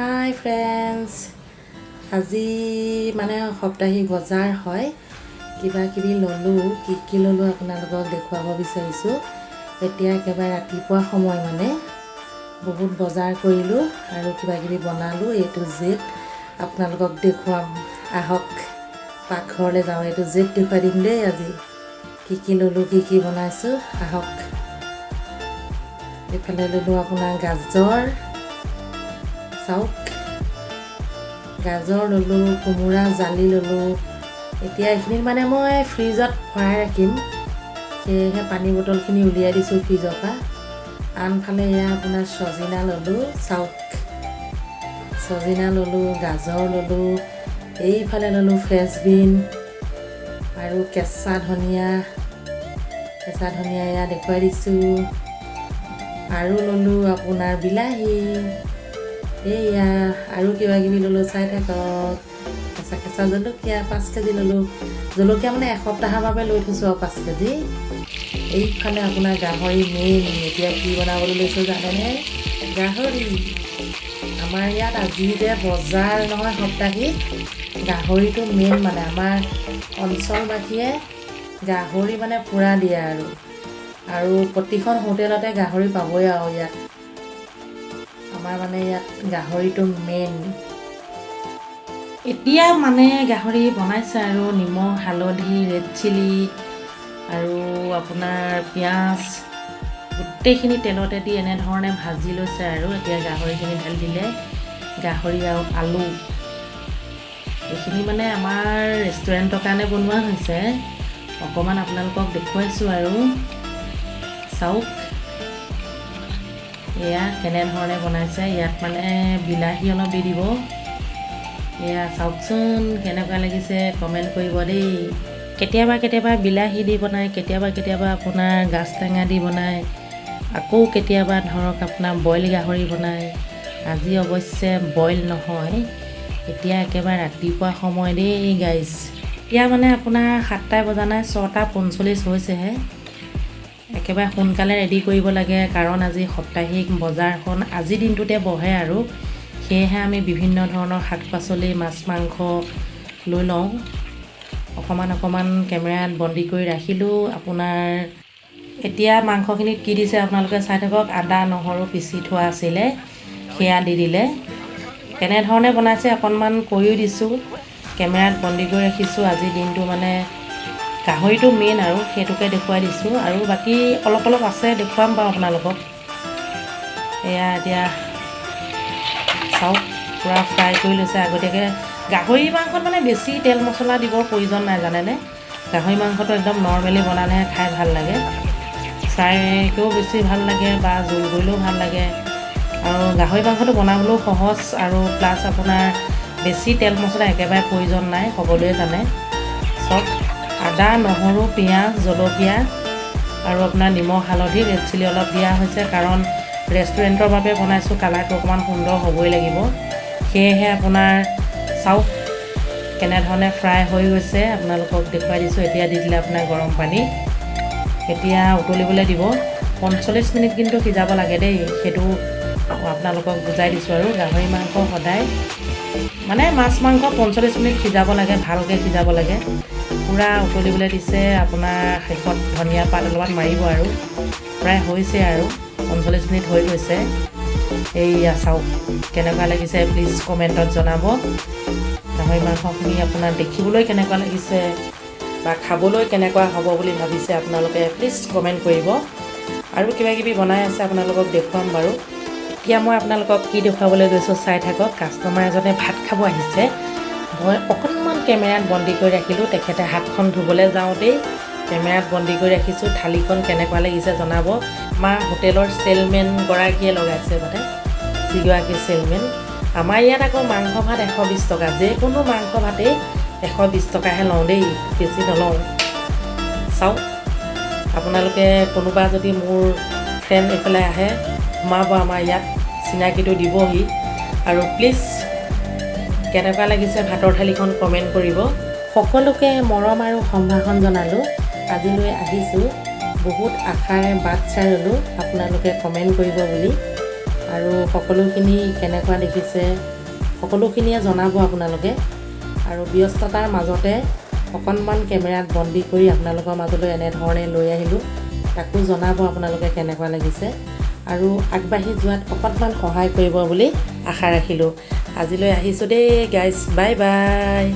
হাই friends, আজি মানে সাপ্তাহিক বজাৰ হয়। কিবা কিবি ল'লোঁ, কি ল'লোঁ আপোনালোকক দেখুৱাব বিচাৰিছোঁ। এতিয়া একেবাৰে ৰাতিপুৱা সময় মানে বহুত বজাৰ কৰিলোঁ আৰু কিবা কিবি বনালোঁ। এইটো জেড আপোনালোকক দেখুৱাম, আহক পাকঘৰলৈ যাওঁ। এইটো জেড দেখুৱাই দিম দেই আজি। কি ল'লোঁ, কি বনাইছোঁ, আহক। এইফালে ল'লোঁ আপোনাৰ গাজৰ, চাওক গাজৰ ল'লোঁ, কোমোৰা জালি ল'লোঁ। এতিয়া এইখিনিত মানে মই ফ্ৰিজত ভৰাই ৰাখিম, সেয়েহে পানী বটলখিনি উলিয়াই দিছোঁ ফ্ৰিজৰ পৰা। আনফালে এয়া আপোনাৰ চজিনা ল'লোঁ, চাওক চজিনা ল'লোঁ, গাজৰ ল'লোঁ। এইফালে ল'লোঁ ফ্ৰেঞ্চবিন আৰু কেঁচা ধনিয়া এয়া দেখুৱাই দিছোঁ। আৰু ল'লোঁ আপোনাৰ বিলাহী, এইয়া আৰু কিবা কিবি ল'লোঁ, চাই থাকক। কেঁচা জলকীয়া 5 কেজি ল'লোঁ। জলকীয়া মানে এসপ্তাহৰ বাবে লৈ থৈছোঁ আৰু 5 কেজি। এইফালে আপোনাৰ গাহৰি মেইন। এতিয়া কি বনাবলৈ লৈছোঁ জানেনে? গাহৰি। আমাৰ ইয়াত আজি যে বজাৰ নহয় সাপ্তাহিক, গাহৰিটো মেইন মানে আমাৰ অঞ্চলবাসীয়ে গাহৰি মানে পূৰা দিয়ে আৰু প্ৰতিখন হোটেলতে গাহৰি পাবই আৰু ইয়াত। আমাৰ মানে ইয়াত গাহৰিটো মেইন। এতিয়া মানে গাহৰি বনাইছে আৰু নিমখ, হালধি, ৰেড চিলি আৰু আপোনাৰ পিঁয়াজ গোটেইখিনি তেলতে দি এনেধৰণে ভাজি লৈছে আৰু এতিয়া গাহৰিখিনি ঢালি দিলে। গাহৰি আৰু আলু এইখিনি মানে আমাৰ ৰেষ্টুৰেণ্টৰ কাৰণে বনোৱা হৈছে। অকণমান আপোনালোকক দেখুৱাইছোঁ আৰু চাওক এয়া কেনেধৰণে বনাইছে। ইয়াত মানে বিলাহী অলপ দি দিব। এয়া চাওকচোন কেনেকুৱা লাগিছে, কমেণ্ট কৰিব দেই। কেতিয়াবা বিলাহী দি বনায়, কেতিয়াবা আপোনাৰ গাজ টেঙা দি বনায়, আকৌ কেতিয়াবা ধৰক আপোনাৰ বইল গাহৰি বনায়। আজি অৱশ্যে বইল নহয়, এতিয়া একেবাৰে ৰাতিপুৱা সময় দেই গাইজ। এতিয়া মানে আপোনাৰ 7টাই বজা নাই, 6:45 হৈছেহে। একেবাৰে সোনকালে ৰেডি কৰিব লাগে, কাৰণ আজি সাপ্তাহিক বজাৰখন আজিৰ দিনটোতে বহে আৰু সেয়েহে আমি বিভিন্ন ধৰণৰ শাক পাচলি, মাছ মাংস লৈ লওঁ। অকণমান কেমেৰাত বন্দী কৰি ৰাখিলোঁ আপোনাৰ। এতিয়া মাংসখিনিত কি দিছে আপোনালোকে চাই থাকক। আদা নহৰু পিচি থোৱা আছিলে, সেয়া দি দিলে। কেনেধৰণে বনাইছে অকণমান কৈও দিছোঁ, কেমেৰাত বন্দী কৰি ৰাখিছোঁ। আজিৰ দিনটো মানে গাহৰিটো মেইন আৰু সেইটোকে দেখুৱাই দিছোঁ, আৰু বাকী অলপ আছে দেখুৱাম বাৰু আপোনালোকক। এয়া এতিয়া চাওক পূৰা ফ্ৰাই কৰি লৈছে আগতীয়াকৈ। গাহৰি মাংসত মানে বেছি তেল মছলা দিবৰ প্ৰয়োজন নাই জানেনে। গাহৰি মাংসটো একদম নৰ্মেলি বনালেহে খাই ভাল লাগে। ফ্ৰাইকৈও বেছি ভাল লাগে বা জোল কৰিলেও ভাল লাগে। আৰু গাহৰি মাংসটো বনাবলৈও সহজ, আৰু প্লাছ আপোনাৰ বেছি তেল মছলা একেবাৰে প্ৰয়োজন নাই, সকলোৱে জানে। চব আদা নহৰু পিঁয়াজ জলকীয়া আৰু আপোনাৰ নিমখ হালধি ৰেড চিলি অলপ দিয়া হৈছে, কাৰণ ৰেষ্টুৰেণ্টৰ বাবে বনাইছোঁ, কালাৰটো অকণমান সুন্দৰ হ'বই লাগিব। সেয়েহে আপোনাৰ চাওক কেনেধৰণে ফ্ৰাই হৈ গৈছে, আপোনালোকক দেখুৱাই দিছোঁ। এতিয়া দি দিলে আপোনাৰ গৰম পানী, এতিয়া উতলিবলৈ দিব। 45 মিনিট কিন্তু সিজাব লাগে দেই, সেইটো আপোনালোকক বুজাই দিছোঁ। আৰু গাহৰি মাংস সদায় মানে মাছ মাংস 45 মিনিট সিজাব লাগে, ভালকৈ সিজাব লাগে। পূৰা উতলিবলৈ দিছে আপোনাৰ। শেষত ধনিয়া পাত অলপমান মাৰিব আৰু প্ৰায় হৈছে আৰু 45 মিনিট হৈ গৈছে। এইয়া চাওক কেনেকুৱা লাগিছে, প্লিজ কমেণ্টত জনাব। গাহৰি মাংসখিনি আপোনাৰ দেখিবলৈ কেনেকুৱা লাগিছে বা খাবলৈ কেনেকুৱা হ'ব বুলি ভাবিছে আপোনালোকে, প্লিজ কমেণ্ট কৰিব। আৰু কিবাকিবি বনাই আছে আপোনালোকক দেখুৱাম বাৰু। এতিয়া মই আপোনালোকক কি দেখুৱাবলৈ গৈছোঁ চাই থাকক। কাষ্টমাৰ এজনে ভাত খাব আহিছে, মই অকণমান কেমেৰাত বন্দী কৰি ৰাখিলোঁ। তেখেতে হাতখন ধুবলৈ যাওঁতেই কেমেৰাত বন্দী কৰি ৰাখিছোঁ। থালিখন কেনেকুৱা লাগিছে জনাব। আমাৰ হোটেলৰ চেলমেনগৰাকীয়ে লগাইছে, মানে যিগৰাকী চেলমেন। আমাৰ ইয়াত আকৌ মাংস ভাত 120 টকা, যিকোনো মাংস ভাতেই 120 টকাহে লওঁ দেই, বেছি নলওঁ। চাওক আপোনালোকে কোনোবা যদি মোৰ ফ্ৰেণ্ড এইফালে আহে, সোমাব আমাৰ ইয়াত, চিনাকিটো দিবহি। আৰু প্লিজ কেনেকুৱা লাগিছে ভাতৰ থালিখন কমেণ্ট কৰিব। সকলোকে মৰম আৰু সম্ভাষণ জনালোঁ। আজিলৈ আহিছোঁ, বহুত আশাৰে বাট চাই ৰ'লোঁ আপোনালোকে কমেণ্ট কৰিব বুলি। আৰু সকলোখিনি কেনেকুৱা দেখিছে সকলোখিনিয়ে জনাব আপোনালোকে। আৰু ব্যস্ততাৰ মাজতে অকণমান কেমেৰাত বন্দী কৰি আপোনালোকৰ মাজলৈ এনেধৰণে লৈ আহিলোঁ, তাকো জনাব আপোনালোকে কেনেকুৱা লাগিছে আৰু আগবাঢ়ি যোৱাত অকণমান সহায় কৰিব বুলি আশা ৰাখিলোঁ। আজিলৈ আহিছোঁ দেই গাইজ, বাই বাই।